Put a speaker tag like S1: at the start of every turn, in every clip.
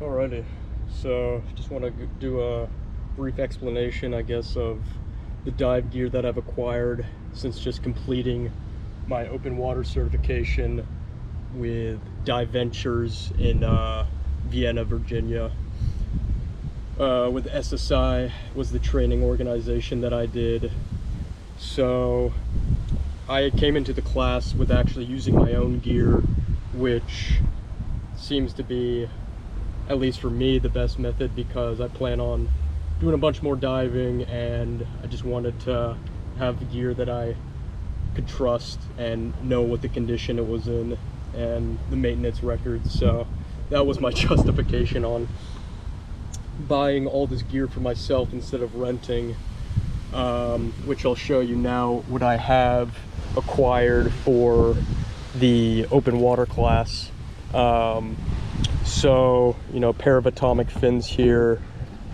S1: Alrighty, so just want to do a brief explanation, I guess, of the dive gear that I've acquired since just completing my open water certification with Dive Ventures in Vienna, Virginia. With SSI was the training organization that I did. So I came into the class with actually using my own gear, which seems to be, at least for me, the best method, because I plan on doing a bunch more diving and I just wanted to have the gear that I could trust and know what the condition it was in and the maintenance records. So that was my justification on buying all this gear for myself instead of renting, which I'll show you now what I have acquired for the open water class. So, you know, a pair of atomic fins here.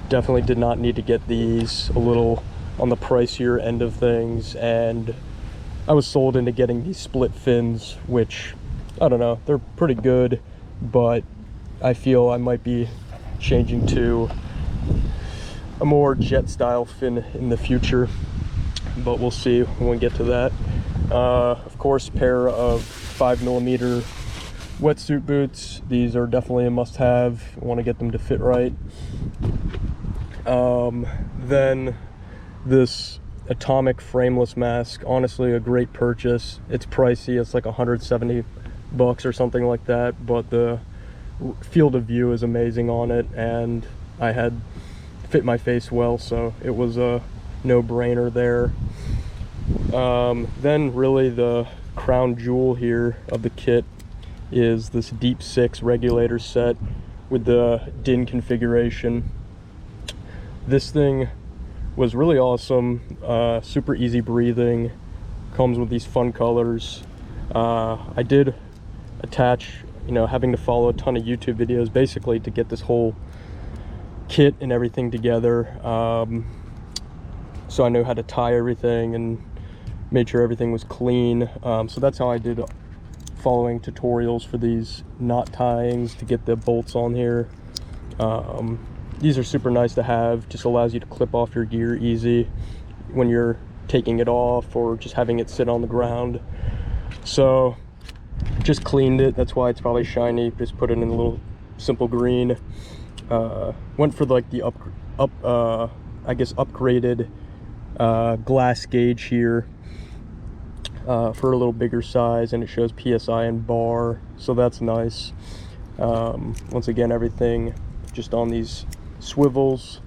S1: Definitely did not need to get these, a little on the pricier end of things, and I was sold into getting these split fins, which, I don't know, they're pretty good, but I feel I might be changing to a more jet style fin in the future, but we'll see when we get to that. Of course, a pair of 5mm wetsuit boots. These are definitely a must-have. I want to get them to fit right. Then this atomic frameless mask, honestly a great purchase. It's pricey, it's like 170 bucks or something like that, but the field of view is amazing on it, and I had fit my face well, so it was a no-brainer there. Then really the crown jewel here of the kit is this Deep 6 regulator set with the DIN configuration. This thing was really awesome, super easy breathing, comes with these fun colors. I did attach, you know, having to follow a ton of YouTube videos basically to get this whole kit and everything together, so I know how to tie everything and made sure everything was clean. So that's how I did, following tutorials for these knot tyings to get the bolts on here. These are super nice to have, just allows you to clip off your gear easy when you're taking it off or just having it sit on the ground. So just cleaned it, that's why it's probably shiny, just put it in a little simple green. Went for like the I guess upgraded glass gauge here for a little bigger size, and it shows PSI and bar, so that's nice. Once again, everything just on these swivels.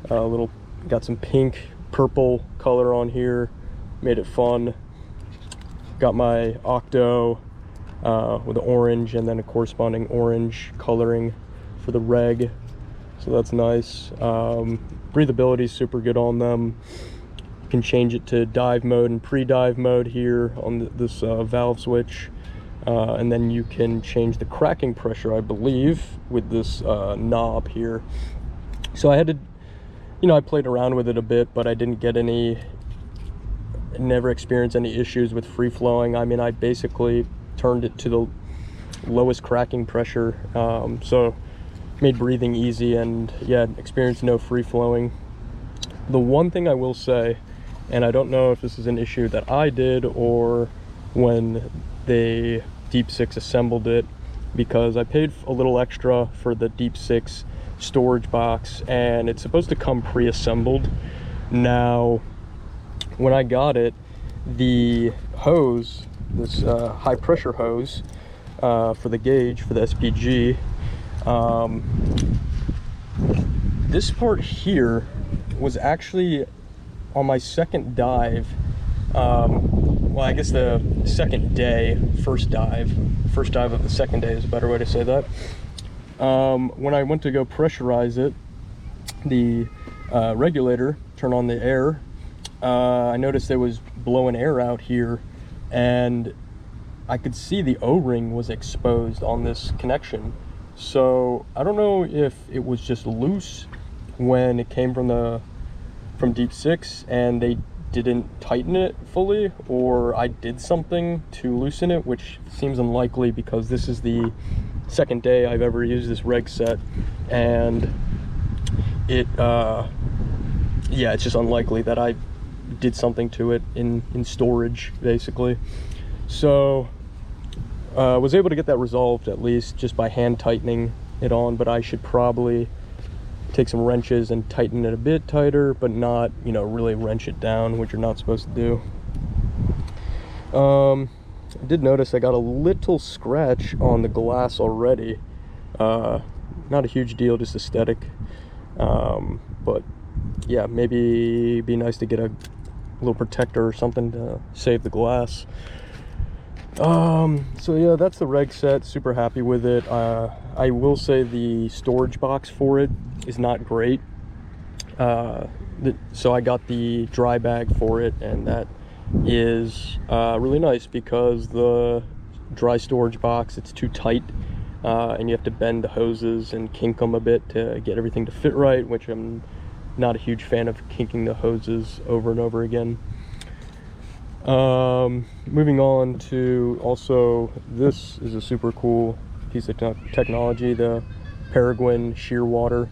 S1: Got some pink purple color on here, made it fun. Got my octo with the orange and then a corresponding orange coloring for the reg, so that's nice. Breathability is super good on them. You can change it to dive mode and pre-dive mode here on this valve switch, and then you can change the cracking pressure, I believe, with this knob here. So I had to, you know, I played around with it a bit, but I didn't get never experienced any issues with free flowing. I mean, I basically turned it to the lowest cracking pressure, so made breathing easy, and yeah, experienced no free flowing. The one thing I will say, and I don't know if this is an issue that I did or when they Deep 6 assembled it, because I paid a little extra for the Deep 6 storage box and it's supposed to come pre-assembled. Now when I got it, the hose, this high pressure hose for the gauge for the SPG, this part here was actually on my second dive, well, I guess the second day, first dive of the second day is a better way to say that. When I went to go pressurize it, the regulator, turn on the air, I noticed it was blowing air out here, and I could see the O-ring was exposed on this connection. So I don't know if it was just loose when it came from Deep 6 and they didn't tighten it fully, or I did something to loosen it, which seems unlikely because this is the second day I've ever used this reg set, and it yeah, it's just unlikely that I did something to it in storage, basically. So was able to get that resolved, at least just by hand tightening it on, but I should probably take some wrenches and tighten it a bit tighter, but not, you know, really wrench it down, which you're not supposed to do. I did notice I got a little scratch on the glass already. Not a huge deal, just aesthetic. But yeah, maybe be nice to get a little protector or something to save the glass. So yeah, that's the reg set. Super happy with it. I will say the storage box for it is not great. So I got the dry bag for it, and that is really nice, because the dry storage box, it's too tight, and you have to bend the hoses and kink them a bit to get everything to fit right, which I'm not a huge fan of, kinking the hoses over and over again. Moving on to, also, this is a super cool piece of technology, the Peregrine shear water.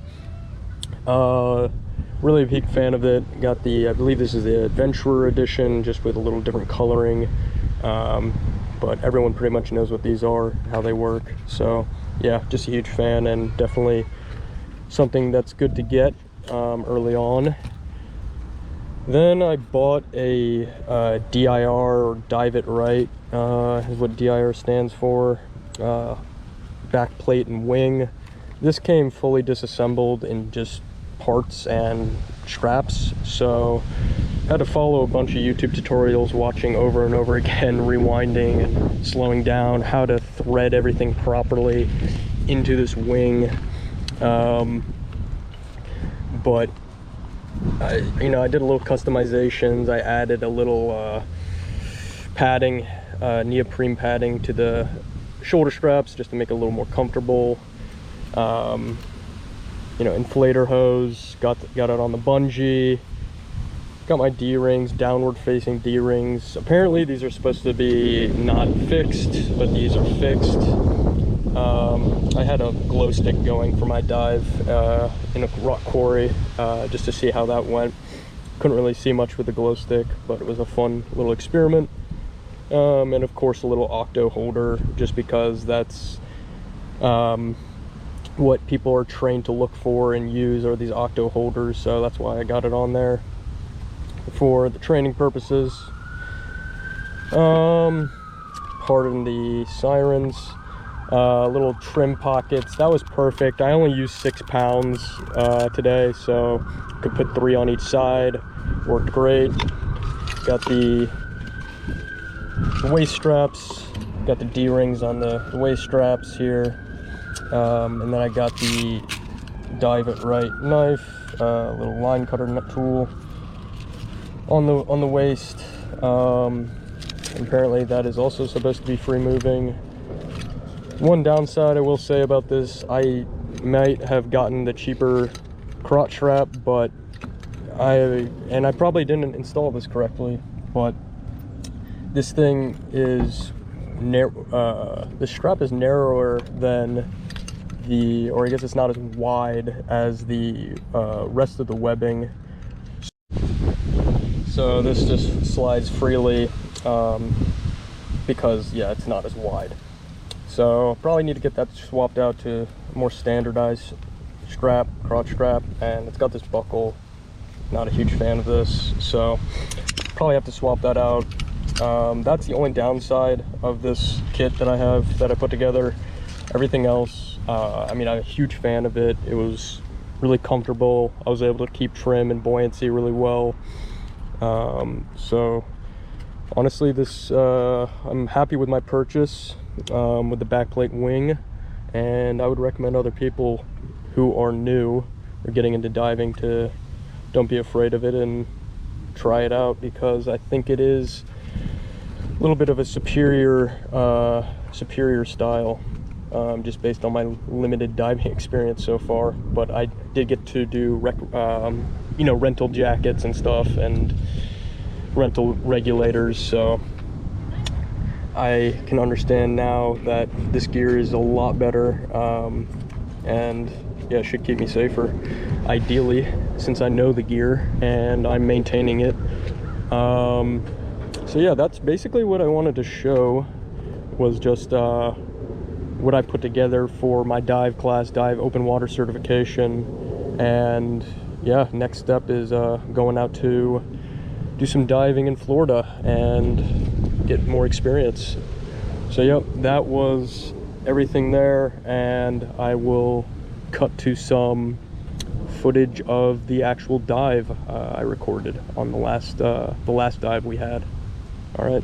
S1: Really a big fan of it. Got the, I believe this is the Adventurer edition, just with a little different coloring, but everyone pretty much knows what these are, how they work. So yeah, just a huge fan, and definitely something that's good to get early on. Then I bought a DIR, or Dive It Right, is what DIR stands for, backplate and wing. This came fully disassembled in just parts and straps, so I had to follow a bunch of YouTube tutorials, watching over and over again, rewinding and slowing down, how to thread everything properly into this wing. But I did a little customizations. I added a little padding, neoprene padding to the shoulder straps, just to make it a little more comfortable. Inflator hose, got it on the bungee. Got my D-rings, downward facing D-rings. Apparently these are supposed to be not fixed, but these are fixed. I had a glow stick going for my dive in a rock quarry, just to see how that went. Couldn't really see much with the glow stick, but it was a fun little experiment. And of course a little octo holder, just because that's what people are trained to look for and use, are these octo holders, so that's why I got it on there for the training purposes. Pardon the sirens. Little trim pockets, that was perfect. I only used 6 pounds today, so could put 3 on each side. Worked great. Got the waist straps, got the D-rings on the waist straps here. And then I got the Dive It Right knife, little line cutter nut tool on the waist. Apparently that is also supposed to be free moving. One downside I will say about this, I might have gotten the cheaper crotch strap, but I probably didn't install this correctly, but this thing is the strap is narrower than the, or I guess it's not as wide as the rest of the webbing, so this just slides freely, because yeah, it's not as wide. So probably need to get that swapped out to a more standardized strap, crotch strap, and it's got this buckle. Not a huge fan of this, so probably have to swap that out. That's the only downside of this kit that I have, that I put together. Everything else, I'm a huge fan of it. It was really comfortable. I was able to keep trim and buoyancy really well. So honestly, this I'm happy with my purchase, with the backplate wing, and I would recommend other people who are new or getting into diving to don't be afraid of it and try it out, because I think it is a little bit of a superior style, just based on my limited diving experience so far. But I did get to do rental jackets and stuff, and rental regulators, so I can understand now that this gear is a lot better, and yeah, it should keep me safer, ideally, since I know the gear and I'm maintaining it. So yeah, that's basically what I wanted to show, was just what I put together for my dive class, dive open water certification. And yeah, next step is going out to do some diving in Florida and get more experience. So yep, that was everything there, and I will cut to some footage of the actual dive I recorded on the last dive we had. All right.